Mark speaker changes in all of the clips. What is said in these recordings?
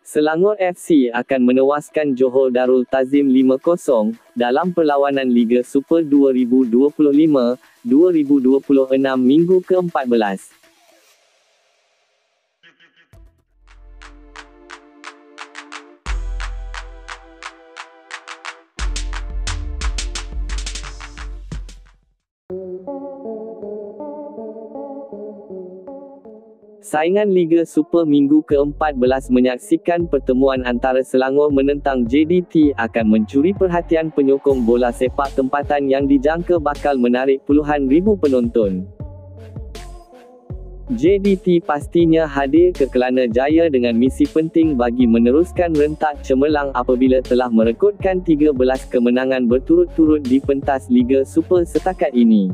Speaker 1: Selangor FC akan menewaskan Johor Darul Ta'zim 5-0 dalam perlawanan Liga Super 2025-2026 minggu ke-14. Saingan Liga Super minggu ke-14 menyaksikan pertemuan antara Selangor menentang JDT akan mencuri perhatian penyokong bola sepak tempatan yang dijangka bakal menarik puluhan ribu penonton. JDT pastinya hadir ke Kelana Jaya dengan misi penting bagi meneruskan rentak cemerlang apabila telah merekodkan 13 kemenangan berturut-turut di pentas Liga Super setakat ini.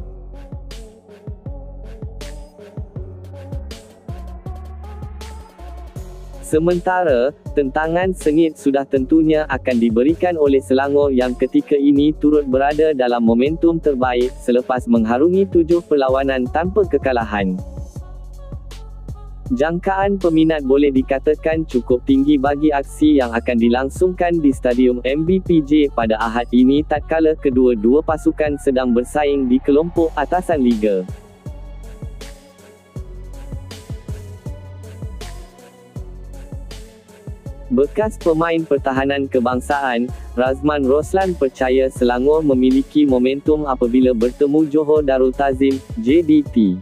Speaker 1: Sementara, tentangan sengit sudah tentunya akan diberikan oleh Selangor yang ketika ini turut berada dalam momentum terbaik selepas mengharungi 7 perlawanan tanpa kekalahan. Jangkaan peminat boleh dikatakan cukup tinggi bagi aksi yang akan dilangsungkan di Stadium MBPJ pada Ahad ini tatkala kedua-dua pasukan sedang bersaing di kelompok atasan Liga. Bekas pemain pertahanan kebangsaan, Razman Roslan percaya Selangor memiliki momentum apabila bertemu Johor Darul Ta'zim, JDT.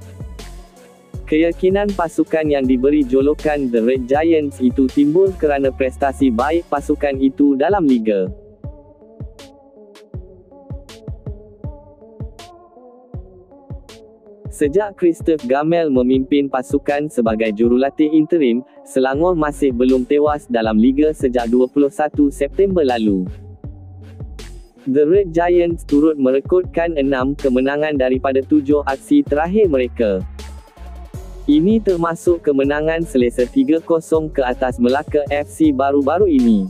Speaker 1: Keyakinan pasukan yang diberi jolokan The Red Giants itu timbul kerana prestasi baik pasukan itu dalam liga. Sejak Christophe Gamel memimpin pasukan sebagai jurulatih interim, Selangor masih belum tewas dalam liga sejak 21 September lalu. The Red Giants turut merekodkan 6 kemenangan daripada 7 aksi terakhir mereka. Ini termasuk kemenangan selesa 3-0 ke atas Melaka FC baru-baru ini.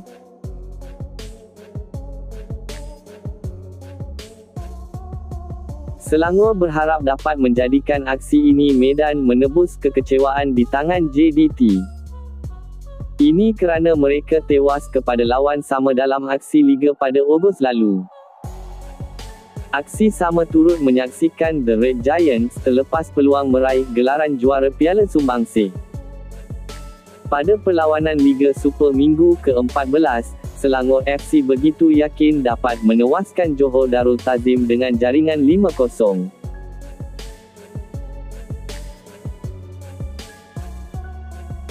Speaker 1: Selangor berharap dapat menjadikan aksi ini medan menebus kekecewaan di tangan JDT. Ini kerana mereka tewas kepada lawan sama dalam aksi liga pada Ogos lalu. Aksi sama turut menyaksikan The Red Giants terlepas peluang meraih gelaran juara Piala Sumbangsih. Pada perlawanan Liga Super minggu ke-14, Selangor FC begitu yakin dapat menewaskan Johor Darul Ta'zim dengan jaringan 5-0.